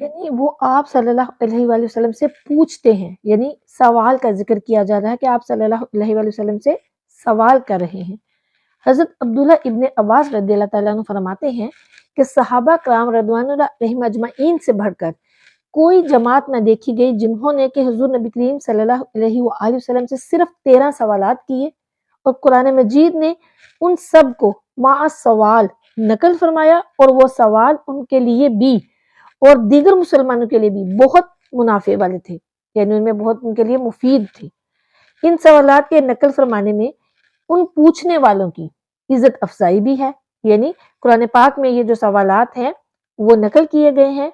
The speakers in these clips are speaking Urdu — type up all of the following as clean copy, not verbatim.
یعنی وہ آپ صلی اللہ علیہ وآلہ وسلم سے پوچھتے ہیں، یعنی سوال کا ذکر کیا جا رہا ہے کہ آپ صلی اللہ علیہ وآلہ وسلم سے سوال کر رہے ہیں۔ حضرت عبداللہ ابن عباس رضی اللہ تعالیٰ عنہ فرماتے ہیں کہ صحابہ کرام رضوان اللہ علیہم اجمعین سے بڑھ کر کوئی جماعت نہ دیکھی گئی جنہوں نے کہ حضور نبی کریم صلی اللہ علیہ وآلہ وسلم سے صرف 13 سوالات کیے، اور قرآن مجید نے ان سب کو مع سوال نقل فرمایا، اور وہ سوال ان کے لیے بھی اور دیگر مسلمانوں کے لیے بھی بہت منافع والے تھے، یعنی ان میں بہت ان کے لیے مفید تھے۔ ان سوالات کے نقل فرمانے میں ان پوچھنے والوں کی عزت افزائی بھی ہے، یعنی قرآن پاک میں یہ جو سوالات ہیں وہ نقل کیے گئے ہیں،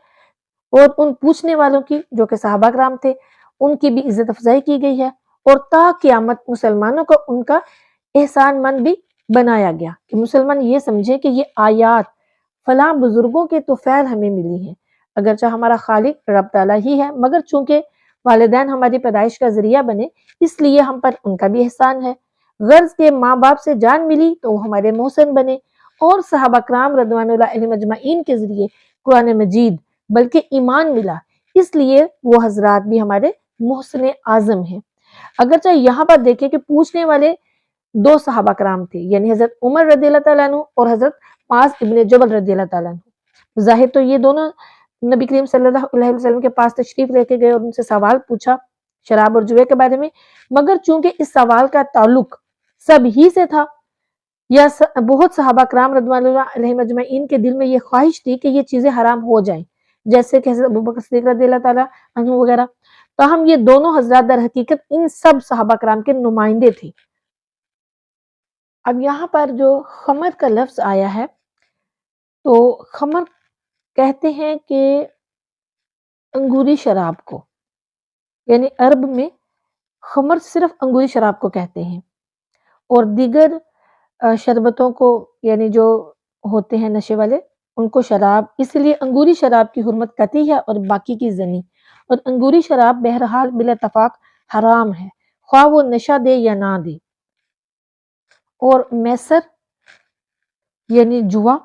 اور ان پوچھنے والوں کی جو کہ صحابہ کرام تھے ان کی بھی عزت افزائی کی گئی ہے، اور تا قیامت مسلمانوں کو ان کا احسان مند بھی بنایا گیا کہ مسلمان یہ سمجھے کہ یہ آیات فلاں بزرگوں کے توفیل ہمیں ملی ہیں، اگرچہ ہمارا خالق رب تعالیٰ ہی ہے، مگر چونکہ والدین ہماری پیدائش کا ذریعہ بنے اس لیے ہم پر ان کا بھی احسان ہے، غرض کے ماں باپ سے جان ملی تو وہ ہمارے محسن بنے، اور صحابہ کرام رضوان اللہ علیہم اجمعین کے ذریعے قرآن مجید بلکہ ایمان ملا، اس لیے وہ حضرات بھی ہمارے محسن اعظم ہیں۔ اگرچہ یہاں پر دیکھیں کہ پوچھنے والے 2 صحابہ کرام تھے، یعنی حضرت عمر رضی اللہ تعالیٰ عنہ اور حضرت معاذ ابن جبل رضی اللہ تعالیٰ عنہ۔ ظاہر تو یہ دونوں نبی کریم صلی اللہ علیہ وسلم کے پاس تشریف لے کے گئے اور ان سے سوال پوچھا شراب اور جوئے کے بارے میں، مگر چونکہ اس سوال کا تعلق سب ہی سے تھا، یا بہت صحابہ کرام رضوان اللہ علیہم اجمعین کے دل میں یہ خواہش تھی کہ یہ چیزیں حرام ہو جائیں، جیسے کہ حضرت ابوبکر صدیق رضی اللہ تعالیٰ عنہ وغیرہ، تاہم یہ دونوں حضرات در حقیقت ان سب صحابہ کرام کے نمائندے تھے۔ اب یہاں پر جو خمر کا لفظ آیا ہے تو خمر کہتے ہیں کہ انگوری شراب کو، یعنی عرب میں خمر صرف انگوری شراب کو کہتے ہیں، اور دیگر شربتوں کو یعنی جو ہوتے ہیں نشے والے ان کو شراب، اس لیے انگوری شراب کی حرمت قطعی ہے اور باقی کی زنی، اور انگوری شراب بہرحال بلا اتفاق حرام ہے خواہ وہ نشہ دے یا نہ دے۔ اور میسر یعنی جوا،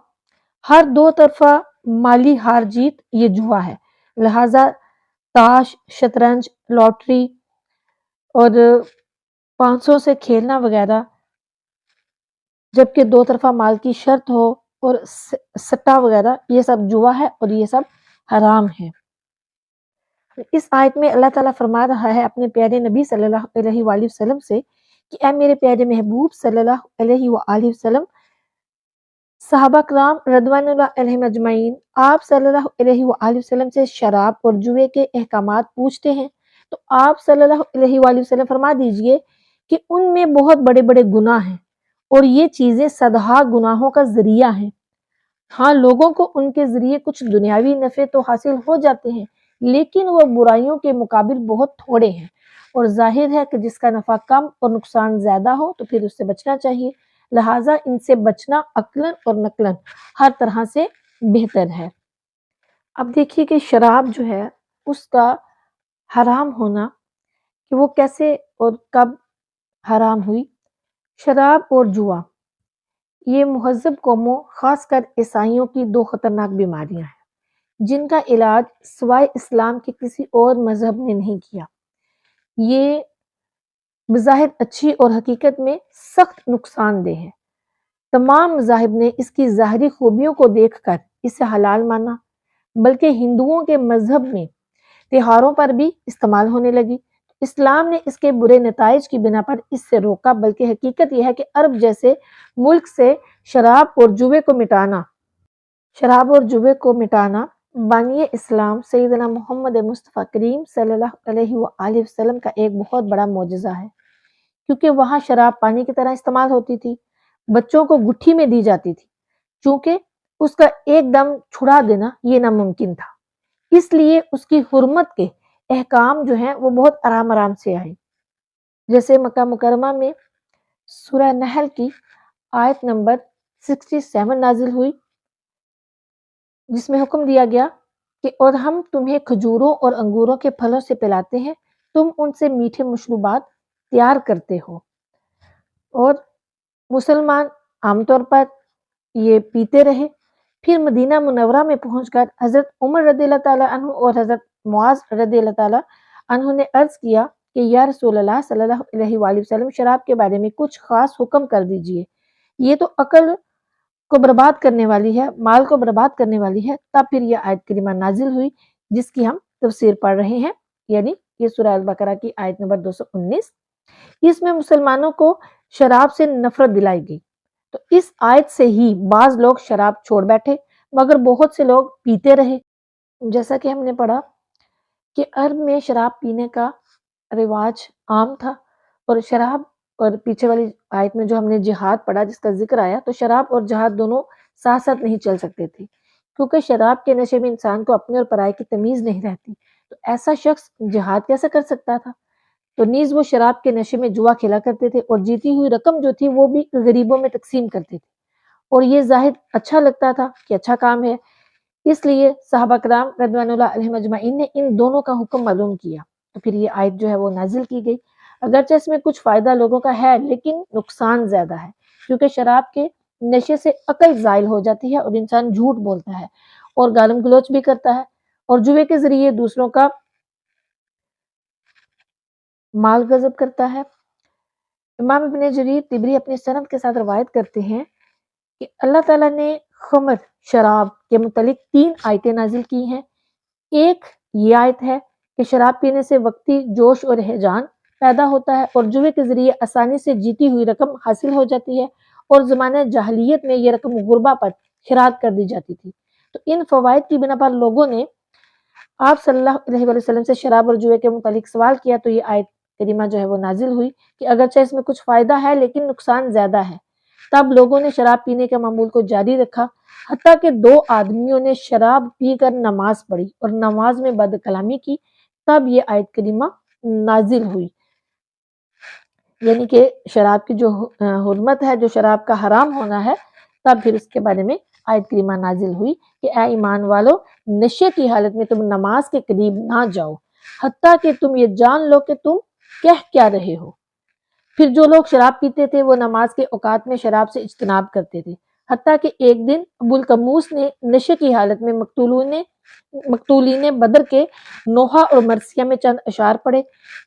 ہر 2 طرفہ مالی ہار جیت یہ جوا ہے، لہذا تاش، شطرنج، لاٹری اور 500 سے کھیلنا وغیرہ جبکہ 2 طرفہ مال کی شرط ہو اور سٹا وغیرہ یہ سب جوا ہے اور یہ سب حرام ہے۔ اس آیت میں اللہ تعالیٰ فرما رہا ہے اپنے پیارے نبی صلی اللہ علیہ وآلہ وسلم سے کہ اے میرے پیارے محبوب صلی اللہ علیہ وآلہ وسلم، صحابہ کرام رضوان اللہ علیہم اجمعین آپ صلی اللہ علیہ وآلہ وسلم سے شراب اور جوئے کے احکامات پوچھتے ہیں، تو آپ صلی اللہ علیہ وآلہ وسلم فرما دیجئے کہ ان میں بہت بڑے بڑے گناہ ہیں، اور یہ چیزیں صدہا گناہوں کا ذریعہ ہیں۔ ہاں لوگوں کو ان کے ذریعے کچھ دنیاوی نفع تو حاصل ہو جاتے ہیں، لیکن وہ برائیوں کے مقابل بہت تھوڑے ہیں، اور ظاہر ہے کہ جس کا نفع کم اور نقصان زیادہ ہو تو پھر اس سے بچنا چاہیے، لہٰذا ان سے بچنا عقلاً اور نقلاً ہر طرح سے بہتر ہے۔ اب دیکھیے کہ شراب جو ہے اس کا حرام ہونا کہ وہ کیسے اور کب حرام ہوئی۔ شراب اور جوا یہ مہذب قوموں خاص کر عیسائیوں کی 2 خطرناک بیماریاں ہیں جن کا علاج سوائے اسلام کے کسی اور مذہب نے نہیں کیا۔ یہ بظاہر اچھی اور حقیقت میں سخت نقصان دہ ہے۔ تمام مذاہب نے اس کی ظاہری خوبیوں کو دیکھ کر اسے حلال مانا، بلکہ ہندوؤں کے مذہب میں تہواروں پر بھی استعمال ہونے لگی۔ اسلام نے اس کے برے نتائج کی بنا پر اس سے روکا، بلکہ حقیقت یہ ہے کہ عرب جیسے ملک سے شراب اور جوے کو مٹانا بانی اسلام سیدنا محمد مصطفیٰ کریم صلی اللہ علیہ وآلہ وسلم کا ایک بہت بڑا معجزہ ہے، کیونکہ وہاں شراب پانی کی طرح استعمال ہوتی تھی، بچوں کو گٹھی میں دی جاتی تھی، چونکہ اس کا ایک دم چھڑا دینا یہ ناممکن تھا، اس لیے اس کی حرمت کے احکام جو ہیں وہ بہت آرام سے آئے۔ جیسے مکہ مکرمہ میں سورہ نحل کی آیت نمبر 67 نازل ہوئی، جس میں حکم دیا گیا کہ اور ہم تمہیں کھجوروں اور انگوروں کے پھلوں سے پلاتے ہیں، تم ان سے میٹھے مشروبات تیار کرتے ہو، اور مسلمان عام طور پر یہ پیتے رہے، پھر مدینہ منورہ میں پہنچ کر حضرت عمر رضی اللہ تعالیٰ عنہ اور حضرت معاذ رضی اللہ تعالیٰ عنہ نے عرض کیا کہ یا رسول اللہ صلی اللہ علیہ وآلہ وسلم شراب کے بارے میں کچھ خاص حکم کر دیجئے، یہ تو عقل کو برباد کرنے والی ہے، مال کو برباد کرنے والی ہے۔ تب پھر یہ آیت کریمہ نازل ہوئی جس کی ہم تفسیر پڑھ رہے ہیں، یعنی یہ سورہ البقرہ کی آیت نمبر 219۔ اس میں مسلمانوں کو شراب سے نفرت دلائی گئی، تو اس آیت سے ہی بعض لوگ شراب چھوڑ بیٹھے، مگر بہت سے لوگ پیتے رہے۔ جیسا کہ ہم نے پڑھا کہ عرب میں شراب پینے کا رواج عام تھا، اور شراب اور پیچھے والی آیت میں جو ہم نے جہاد پڑھا جس کا ذکر آیا، تو شراب اور جہاد دونوں ساتھ ساتھ نہیں چل سکتے تھے، کیونکہ شراب کے نشے میں انسان کو اپنے اور پرائے کی تمیز نہیں رہتی، تو ایسا شخص جہاد کیسے کر سکتا تھا؟ تو نیز وہ شراب کے نشے میں جوا کھیلا کرتے تھے، اور جیتی ہوئی رقم جو تھی وہ بھی غریبوں میں تقسیم کرتے تھے، اور یہ ظاہر اچھا لگتا تھا کہ اچھا کام ہے، اس لیے صحابہ کرام رضوان اللہ علیہم اجمعین نے ان دونوں کا حکم معلوم کیا، تو پھر یہ آیت جو ہے وہ نازل کی گئی۔ اگرچہ اس میں کچھ فائدہ لوگوں کا ہے، لیکن نقصان زیادہ ہے، کیونکہ شراب کے نشے سے عقل زائل ہو جاتی ہے اور انسان جھوٹ بولتا ہے اور گالم گلوچ بھی کرتا ہے، اور جوے کے ذریعے دوسروں کا مال غصب کرتا ہے۔ امام ابن جریر طبری اپنی سند کے ساتھ روایت کرتے ہیں کہ اللہ تعالیٰ نے خمر شراب کے متعلق 3 آیتیں نازل کی ہیں۔ ایک یہ آیت ہے کہ شراب پینے سے وقتی جوش اور ہیجان پیدا ہوتا ہے اور جوے کے ذریعے آسانی سے جیتی ہوئی رقم حاصل ہو جاتی ہے، اور زمانہ جاہلیت میں یہ رقم غربا پر خراج کر دی جاتی تھی۔ تو ان فوائد کی بنا پر لوگوں نے آپ صلی اللہ علیہ وآلہ وسلم سے شراب اور جوے کے متعلق سوال کیا، تو یہ آیت کریمہ جو ہے وہ نازل ہوئی کہ اگرچہ اس میں کچھ فائدہ ہے لیکن نقصان زیادہ ہے۔ تب لوگوں نے شراب پینے کے معمول کو جاری رکھا، حتیٰ کہ 2 آدمیوں نے شراب پی کر نماز پڑھی اور نماز میں بد کلامی کی، تب یہ آیت کریمہ نازل ہوئی، یعنی کہ شراب کی جو حرمت ہے، جو شراب کا حرام ہونا ہے، تب پھر اس کے بارے میں آیت کریمہ نازل ہوئی کہ اے ایمان والو، نشے کی حالت میں تم نماز کے قریب نہ جاؤ حتیٰ کہ تم یہ جان لو کہ تم کہہ کیا رہے ہو۔ پھر جو لوگ شراب پیتے تھے وہ نماز کے اوقات میں شراب سے اجتناب کرتے تھے، حتیٰ کہ ایک دن ابو القموس نے نشے کی حالت میں مقتولین بدر کے نوحہ اور مرثیہ میں چند اشعار پڑھے،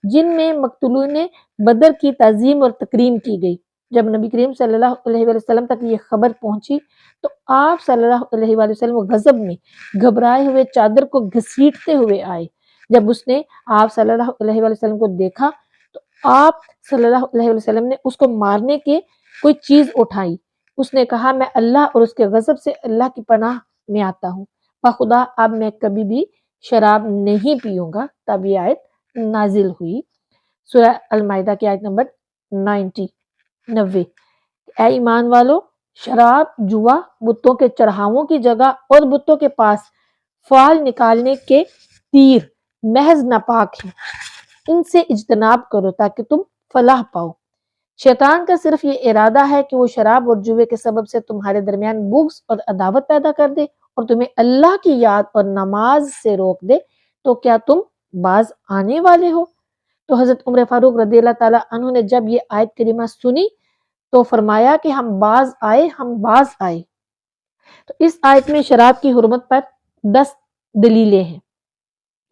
جن میں مقتولین بدر کی تعظیم اور تکریم کی گئی۔ جب نبی کریم صلی اللہ علیہ وآلہ وسلم تک یہ خبر پہنچی تو آپ صلی اللہ علیہ وآلہ وسلم غضب میں گھبرائے ہوئے چادر کو گھسیٹتے ہوئے آئے۔ جب اس نے آپ صلی اللہ علیہ وآلہ وسلم کو دیکھا تو آپ صلی اللہ علیہ وآلہ وسلم نے اس کو مارنے کے کوئی چیز اٹھائی۔ اس نے کہا میں اللہ اور اس کے غضب سے اللہ کی پناہ میں آتا ہوں، بخدا اب میں کبھی بھی شراب نہیں پیوں گا۔ تب یہ آیت نازل ہوئی، سورہ المائدہ کی آیت نمبر 90۔ اے ایمان والو، شراب، جوا، بتوں کے چڑھاووں کی جگہ اور بتوں کے پاس فال نکالنے کے تیر محض ناپاک ہیں، ان سے اجتناب کرو تاکہ تم فلاح پاؤ۔ شیطان کا صرف یہ ارادہ ہے کہ وہ شراب اور جوے کے سبب سے تمہارے درمیان بغض اور عداوت پیدا کر دے اور تمہیں اللہ کی یاد اور نماز سے روک دے، تو کیا تم باز آنے والے ہو؟ تو حضرت عمر فاروق رضی اللہ تعالیٰ عنہ نے جب یہ آیت کریمہ سنی تو فرمایا کہ ہم باز آئے۔ تو اس آیت میں شراب کی حرمت پر 10 دلیلیں ہیں۔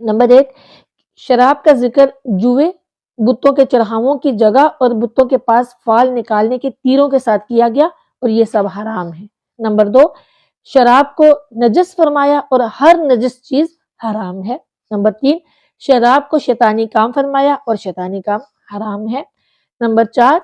نمبر 1، شراب کا ذکر جوے، بتوں کے چڑھاووں کی جگہ اور بتوں کے پاس فال نکالنے کے تیروں کے ساتھ کیا گیا اور یہ سب حرام ہے۔ نمبر 2، شراب کو نجس فرمایا اور ہر نجس چیز حرام ہے۔ نمبر 3، شراب کو شیطانی کام فرمایا اور شیطانی کام حرام ہے۔ نمبر 4،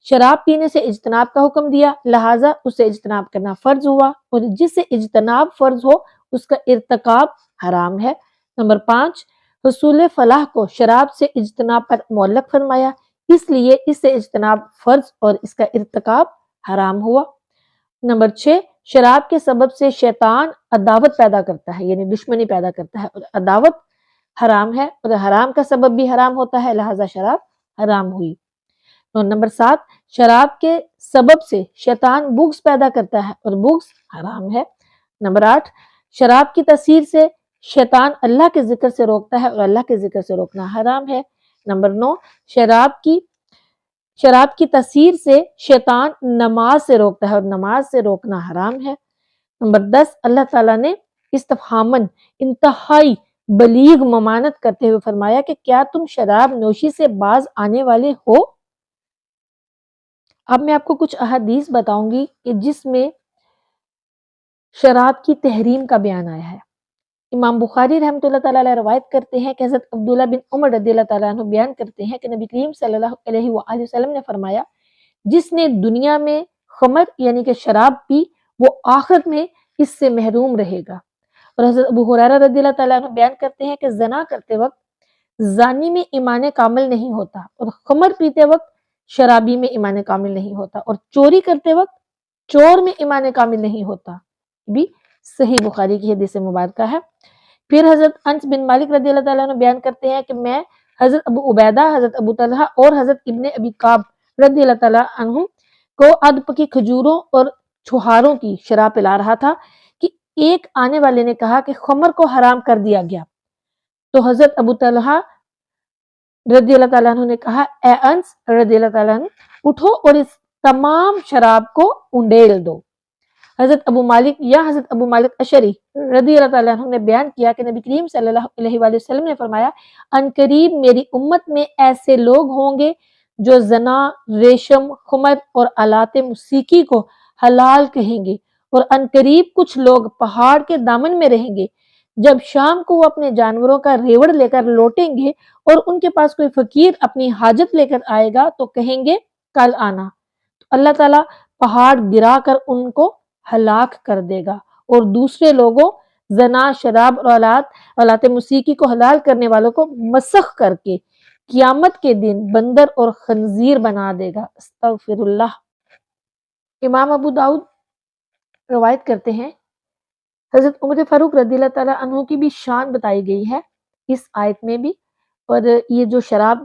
شراب پینے سے اجتناب کا حکم دیا، لہٰذا اسے اجتناب کرنا فرض ہوا، اور جس سے اجتناب فرض ہو اس کا ارتکاب حرام ہے۔ نمبر 5، حصول فلاح کو شراب سے اجتناب پر معلق فرمایا، اس لیے اس سے اجتناب فرض اور اس کا ارتکاب حرام ہوا۔ نمبر 6، شراب کے سبب سے شیطان عداوت پیدا کرتا ہے، یعنی دشمنی پیدا کرتا ہے، اور عداوت حرام ہے اور حرام کا سبب بھی حرام ہوتا ہے، لہٰذا شراب حرام ہوئی۔ اور نمبر 7، شراب کے سبب سے شیطان بغض پیدا کرتا ہے اور بغض حرام ہے۔ نمبر 8، شراب کی تاثیر سے شیطان اللہ کے ذکر سے روکتا ہے اور اللہ کے ذکر سے روکنا حرام ہے۔ نمبر 9، شراب کی تاثیر سے شیطان نماز سے روکتا ہے اور نماز سے روکنا حرام ہے۔ نمبر 10 اللہ تعالیٰ نے استفہامن انتہائی بلیغ ممانت کرتے ہوئے فرمایا کہ کیا تم شراب نوشی سے باز آنے والے ہو؟ اب میں آپ کو کچھ احادیث بتاؤں گی کہ جس میں شراب کی تحریم کا بیان آیا ہے۔ امام بخاری رحمۃ اللہ تعالیٰ علیہ روایت کرتے ہیں کہ حضرت عبداللہ بن عمر رضی اللہ تعالیٰ عنہ بیان کرتے ہیں کہ نبی کریم صلی اللہ علیہ وآلہ وسلم نے فرمایا جس نے دنیا میں خمر یعنی کہ شراب پی وہ آخرت میں اس سے محروم رہے گا۔ اور حضرت ابو ہریرہ رضی اللہ تعالیٰ عنہ بیان کرتے ہیں کہ زنا کرتے وقت زانی میں ایمان کامل نہیں ہوتا اور خمر پیتے وقت شرابی میں ایمان کامل نہیں ہوتا اور چوری کرتے وقت چور میں ایمان کامل نہیں ہوتا۔ بھی صحیح بخاری کی حدیث مبارکہ ہے۔ پھر حضرت انس بن مالک رضی اللہ تعالیٰ عنہ بیان کرتے ہیں کہ میں حضرت ابو عبیدہ، حضرت ابو طلحہ اور حضرت ابن ابی کعب رضی اللہ تعالیٰ عنہ کو ادھ پکی کھجوروں اور چھہاروں کی شراب پلا رہا تھا کہ ایک آنے والے نے کہا کہ خمر کو حرام کر دیا گیا، تو حضرت ابو طلحہ رضی اللہ تعالیٰ عنہ نے کہا اے انس رضی اللہ تعالیٰ عنہ اٹھو اور اس تمام شراب کو انڈیل دو۔ حضرت ابو مالک اشعری رضی اللہ تعالیٰ عنہ نے بیان کیا کہ نبی کریم صلی اللہ علیہ وآلہ وسلم نے فرمایا عنقریب میری امت میں ایسے لوگ ہوں گے جو زنا، ریشم، خمر اور آلات موسیقی کو حلال کہیں گے، اور عنقریب کچھ لوگ پہاڑ کے دامن میں رہیں گے، جب شام کو وہ اپنے جانوروں کا ریوڑ لے کر لوٹیں گے اور ان کے پاس کوئی فقیر اپنی حاجت لے کر آئے گا تو کہیں گے کل آنا، تو اللہ تعالیٰ پہاڑ گرا کر ان کو ہلاک کر دے گا، اور دوسرے لوگوں زنا، شراب اور آلات موسیقی کو حلال کرنے والوں کو مسخ کر کے قیامت کے دن بندر اور خنزیر بنا دے گا۔ استغفر اللہ۔ امام ابو داؤد روایت کرتے ہیں حضرت عمر فاروق رضی اللہ تعالیٰ عنہ کی بھی شان بتائی گئی ہے اس آیت میں بھی، اور یہ جو شراب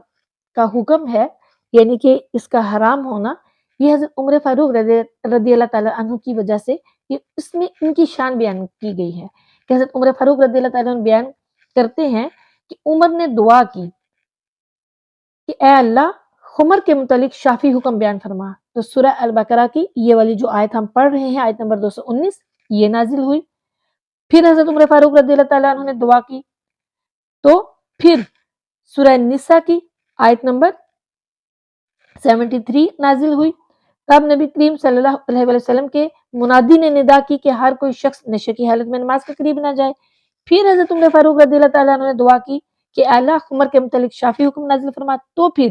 کا حکم ہے یعنی کہ اس کا حرام ہونا، یہ حضرت عمر فاروق رضی اللہ تعالیٰ عنہ کی وجہ سے اس میں ان کی شان بیان کی گئی ہے کہ حضرت عمر فاروق رضی اللہ تعالیٰ عنہ بیان کرتے ہیں کہ عمر نے دعا کی کہ اے اللہ خمر کے متعلق شافی حکم بیان فرما، تو سورہ البقرہ کی یہ والی جو آیت ہم پڑھ رہے ہیں آیت نمبر 219 یہ نازل ہوئی۔ پھر حضرت عمر فاروق رضی اللہ تعالیٰ عنہ نے دعا کی تو پھر سورہ نساء کی آیت نمبر 73 نازل ہوئی۔ تب نبی کریم صلی اللہ علیہ وسلم کے منادی نے ندا کی کہ ہر کوئی شخص نشے کی حالت میں نماز کے قریب نہ جائے۔ پھر حضرت عمر فاروق رضی اللہ تعالیٰ عنہ نے دعا کی کہ اللہ خمر کے متعلق شافی حکم نازل فرما، تو پھر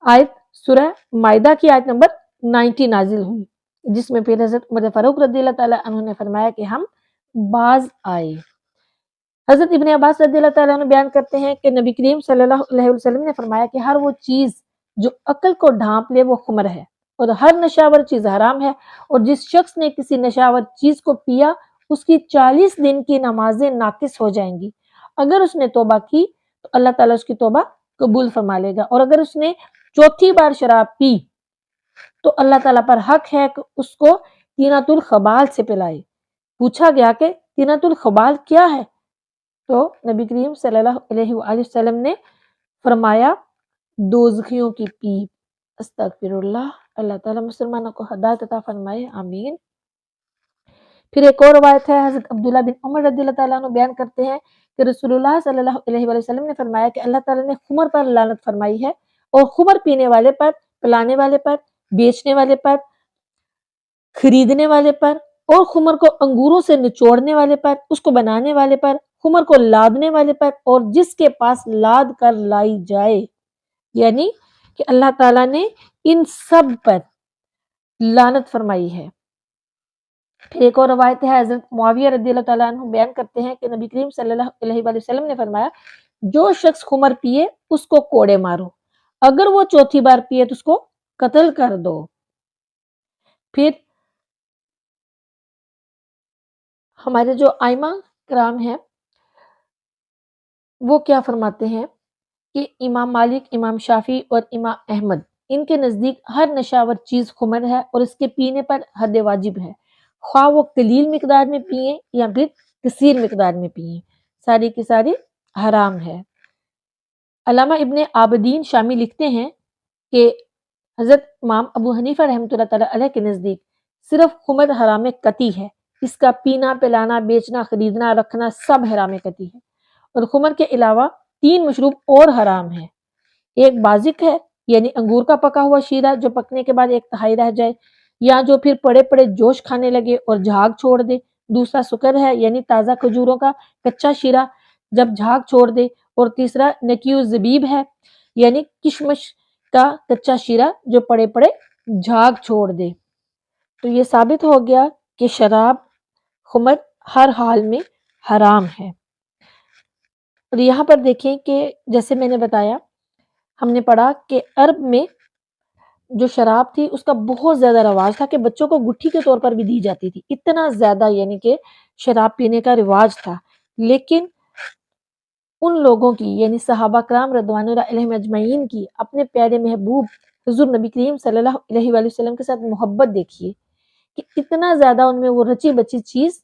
آیت سورہ مائدہ کی آیت نمبر 90 نازل ہوئی، جس میں پھر حضرت عمر فاروق رضی اللہ تعالیٰ عنہ نے فرمایا کہ ہم باز آئے۔ حضرت ابن عباس رضی اللہ تعالیٰ عنہ بیان کرتے ہیں کہ نبی کریم صلی اللہ علیہ وسلم نے فرمایا کہ ہر وہ چیز جو عقل کو ڈھانپ لے وہ خمر ہے، اور ہر نشاور چیز حرام ہے، اور جس شخص نے کسی نشاور چیز کو پیا اس کی 40 دن کی نمازیں ناقص ہو جائیں گی، اگر اس نے توبہ کی تو اللہ تعالیٰ اس کی توبہ قبول فرما لے گا، اور اگر اس نے چوتھی بار شراب پی تو اللہ تعالیٰ پر حق ہے کہ اس کو طینۃ الخبال سے پلائے۔ پوچھا گیا کہ طینۃ الخبال کیا ہے، تو نبی کریم صلی اللہ علیہ وآلہ وسلم نے فرمایا دوزخیوں کی پیپ۔ استغفر اللہ۔ اللہ تعالیٰ مسلمانوں کو ہدایت عطا فرمائے، آمین۔ پھر ایک اور روایت ہے، حضرت عبداللہ بن عمر رضی اللہ تعالیٰ عنہ بیان کرتے ہیں کہ رسول اللہ صلی اللہ علیہ وآلہ وسلم نے فرمایا کہ اللہ تعالیٰ نے خمر پر لعنت فرمائی ہے، اور خمر پینے والے پر، پلانے والے پر، بیچنے والے پر، خریدنے والے پر، اور خمر کو انگوروں سے نچوڑنے والے پر، اس کو بنانے والے پر، خمر کو لادنے والے پر، اور جس کے پاس لاد کر لائی جائے، یعنی کہ اللہ تعالیٰ نے ان سب پر لعنت فرمائی ہے۔ پھر ایک اور روایت ہے، حضرت معاویہ رضی اللہ تعالیٰ عنہ بیان کرتے ہیں کہ نبی کریم صلی اللہ علیہ وآلہ وسلم نے فرمایا جو شخص خمر پیے اس کو کوڑے مارو، اگر وہ چوتھی بار پیے تو اس کو قتل کر دو۔ پھر ہمارے جو ائمہ کرام ہیں وہ کیا فرماتے ہیں کہ امام مالک، امام شافعی اور امام احمد ان کے نزدیک ہر نشاور چیز خمر ہے اور اس کے پینے پر حد واجب ہے، خواہ وہ قلیل مقدار میں پیئیں یا پھر کثیر مقدار میں پیئیں، ساری کی ساری حرام ہے۔ علامہ ابن عابدین شامی لکھتے ہیں کہ حضرت امام ابو حنیفہ رحمۃ اللہ تعالیٰ علیہ کے نزدیک صرف خمر حرام قطعی ہے، اس کا پینا پلانا بیچنا خریدنا رکھنا سب حرام قطعی ہے۔ اور خمر کے علاوہ 3 مشروب اور حرام ہیں۔ ایک بازق ہے یعنی انگور کا پکا ہوا شیرہ جو پکنے کے بعد 1/3 رہ جائے یا جو پھر پڑے پڑے جوش کھانے لگے اور جھاگ چھوڑ دے۔ دوسرا سکر ہے یعنی تازہ کھجوروں کا کچا شیرہ جب جھاگ چھوڑ دے۔ اور تیسرا نکیو زبیب ہے یعنی کشمش کا کچا شیرہ جو پڑے پڑے جھاگ چھوڑ دے۔ تو یہ ثابت ہو گیا کہ شراب خمر ہر حال میں حرام ہے۔ اور یہاں پر دیکھیں کہ جیسے میں نے بتایا ہم نے پڑھا کہ عرب میں جو شراب تھی اس کا بہت زیادہ رواج تھا کہ بچوں کو گٹھی کے طور پر بھی دی جاتی تھی، اتنا زیادہ یعنی کہ شراب پینے کا رواج تھا۔ لیکن ان لوگوں کی یعنی صحابہ کرام رضوان اللہ علیہم اجمعین کی اپنے پیارے محبوب حضور نبی کریم صلی اللہ علیہ وآلہ وسلم کے ساتھ محبت دیکھیے کہ اتنا زیادہ ان میں وہ رچی بچی چیز،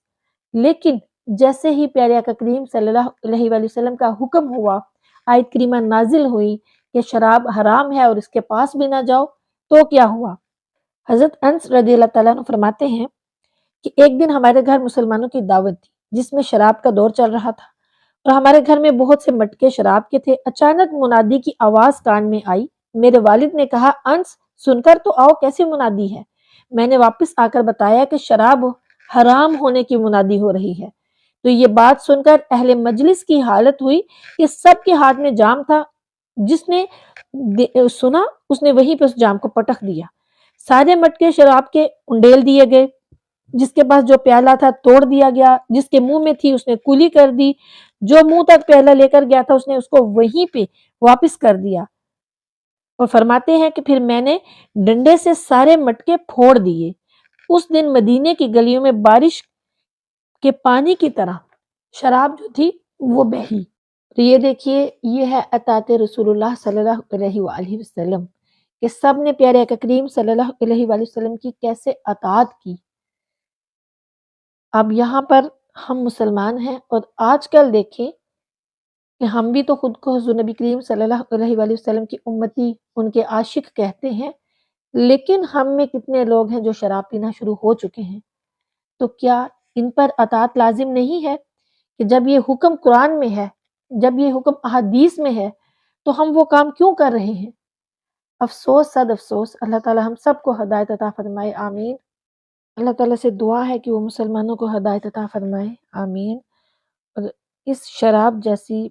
لیکن جیسے ہی پیارے آقا کریم صلی اللہ علیہ وآلہ وسلم کا حکم ہوا، آیت کریمہ نازل ہوئی کہ شراب حرام ہے اور اس کے پاس بھی نہ جاؤ، تو کیا ہوا؟ حضرت انس رضی اللہ تعالیٰ عنہ فرماتے ہیں کہ ایک دن ہمارے گھر مسلمانوں کی دعوت تھی جس میں شراب کا دور چل رہا تھا اور ہمارے گھر میں بہت سے مٹکے شراب کے تھے۔ اچانک منادی کی آواز کان میں آئی۔ میرے والد نے کہا، انس سن کر تو آؤ، کیسی منادی ہے؟ میں نے واپس آ کر بتایا کہ شراب حرام ہونے کی منادی ہو رہی ہے۔ تو یہ بات سن کر اہل مجلس کی حالت ہوئی کہ سب کے ہاتھ میں جام تھا، جس نے سنا اس نے وہیں پہ اس جام کو پٹخ دیا۔ سارے مٹکے شراب کے انڈیل دیے گئے، جس کے پاس جو پیالہ تھا توڑ دیا گیا، جس کے منہ میں تھی اس نے کلی کر دی، جو منہ تک پیالہ لے کر گیا تھا اس نے اس کو وہیں پہ واپس کر دیا۔ اور فرماتے ہیں کہ پھر میں نے ڈنڈے سے سارے مٹکے پھوڑ دیے۔ اس دن مدینے کی گلیوں میں بارش کے پانی کی طرح شراب جو تھی وہ بہی۔ تو یہ دیکھیے، یہ ہے اطاعت رسول اللہ صلی اللہ علیہ وآلہ وسلم کہ سب نے پیارے آقا کریم صلی اللہ علیہ وآلہ وسلم کی کیسے اطاعت کی۔ اب یہاں پر ہم مسلمان ہیں اور آج کل دیکھیں کہ ہم بھی تو خود کو حضور نبی کریم صلی اللہ علیہ وآلہ وسلم کی امتی، ان کے عاشق کہتے ہیں، لیکن ہم میں کتنے لوگ ہیں جو شراب پینا شروع ہو چکے ہیں؟ تو کیا ان پر اطاعت لازم نہیں ہے کہ جب یہ حکم قرآن میں ہے، جب یہ حکم احادیث میں ہے، تو ہم وہ کام کیوں کر رہے ہیں؟ افسوس صد افسوس۔ اللہ تعالی ہم سب کو ہدایت عطا فرمائے، آمین۔ اللہ تعالیٰ سے دعا ہے کہ وہ مسلمانوں کو ہدایت عطا فرمائے، آمین۔ اور اس شراب جیسی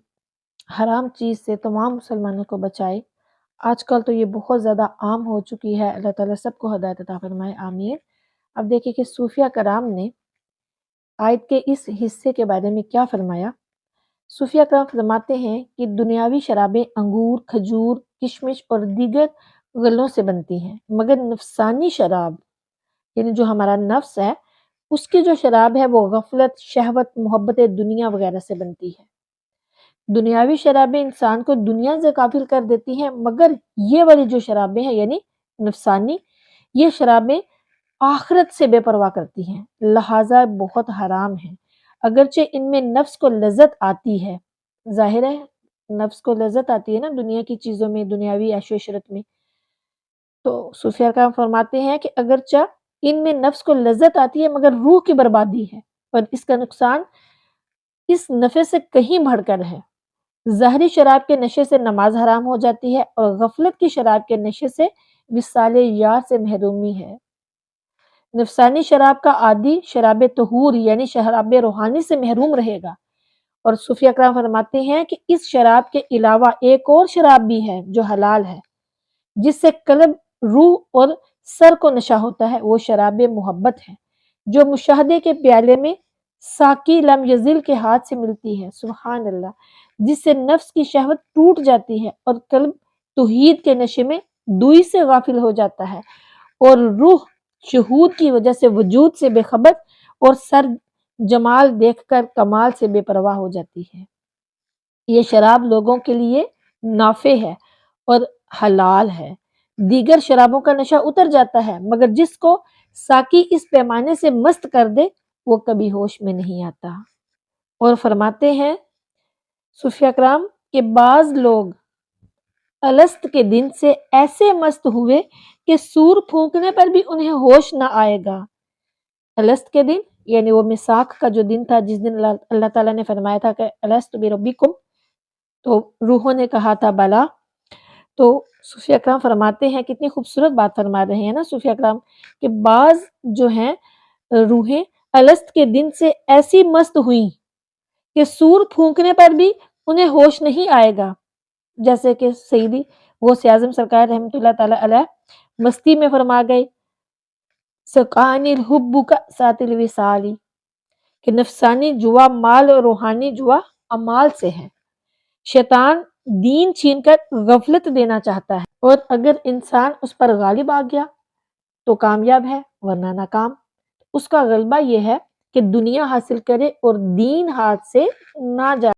حرام چیز سے تمام مسلمانوں کو بچائے۔ آج کل تو یہ بہت زیادہ عام ہو چکی ہے، اللہ تعالیٰ سب کو ہدایت عطا فرمائے، آمین۔ اب دیکھیں کہ صوفیہ کرام نے آیت کے اس حصے کے بارے میں کیا فرمایا۔ صوفیہ کرام فرماتے ہیں کہ دنیاوی شرابیں انگور، کھجور، کشمش اور دیگر غلوں سے بنتی ہیں، مگر نفسانی شراب یعنی جو ہمارا نفس ہے اس کی جو شراب ہے وہ غفلت، شہوت، محبت دنیا وغیرہ سے بنتی ہے۔ دنیاوی شرابیں انسان کو دنیا سے غافل کر دیتی ہیں، مگر یہ والی جو شرابیں ہیں یعنی نفسانی، یہ شرابیں آخرت سے بے پرواہ کرتی ہیں، لہٰذا بہت حرام ہیں۔ اگرچہ ان میں نفس کو لذت آتی ہے، ظاہر ہے نفس کو لذت آتی ہے نا دنیا کی چیزوں میں، دنیاوی عیش و عشرت میں، تو صوفیہ کرام فرماتے ہیں کہ اگرچہ ان میں نفس کو لذت آتی ہے مگر روح کی بربادی ہے اور اس کا نقصان اس نفع سے کہیں بڑھ کر ہے۔ ظاہری شراب کے نشے سے نماز حرام ہو جاتی ہے اور غفلت کی شراب کے نشے سے وصال یار سے محرومی ہے۔ نفسانی شراب کا عادی شراب طہور یعنی شراب روحانی سے محروم رہے گا۔ اور صوفیہ کرام فرماتے ہیں کہ اس شراب کے علاوہ ایک اور شراب بھی ہے جو حلال ہے، جس سے قلب، روح اور سر کو نشہ ہوتا ہے، وہ شراب محبت ہے جو مشاہدے کے پیالے میں ساقی لم یزل کے ہاتھ سے ملتی ہے، سبحان اللہ، جس سے نفس کی شہوت ٹوٹ جاتی ہے اور قلب توحید کے نشے میں دوئی سے غافل ہو جاتا ہے اور روح شہود کی وجہ سے وجود سے بے خبر اور سر جمال دیکھ کر کمال سے بے پرواہ ہو جاتی ہے۔ یہ شراب لوگوں کے لیے نافع ہے اور حلال ہے۔ دیگر شرابوں کا نشہ اتر جاتا ہے مگر جس کو ساقی اس پیمانے سے مست کر دے وہ کبھی ہوش میں نہیں آتا۔ اور فرماتے ہیں صوفیہ کرام کہ بعض لوگ الست کے دن سے ایسے مست ہوئے کہ سور پھونکنے پر بھی انہیں ہوش نہ آئے گا۔ الست کے دن یعنی وہ میثاق کا جو دن تھا جس دن اللہ تعالیٰ نے فرمایا تھا کہ الست بربکم، تو روحوں نے کہا تھا بلا۔ تو صوفیہ اکرام فرماتے ہیں، کتنی خوبصورت بات فرما رہے ہیں نا صوفیہ اکرام، کہ بعض جو ہیں روحیں الست کے دن سے ایسی مست ہوئیں کہ سور پھونکنے پر بھی انہیں ہوش نہیں آئے گا، جیسے کہ سیدی غوث اعظم سرکار رحمۃ اللہ تعالی علیہ مستی میں فرما گئے سقانی الحب کا سات الوصالی، کہ نفسانی جوا مال اور روحانی جوا امال سے ہے۔ شیطان دین چھین کر غفلت دینا چاہتا ہے، اور اگر انسان اس پر غالب آ گیا تو کامیاب ہے، ورنہ ناکام۔ اس کا غلبہ یہ ہے کہ دنیا حاصل کرے اور دین ہاتھ سے نہ جائے۔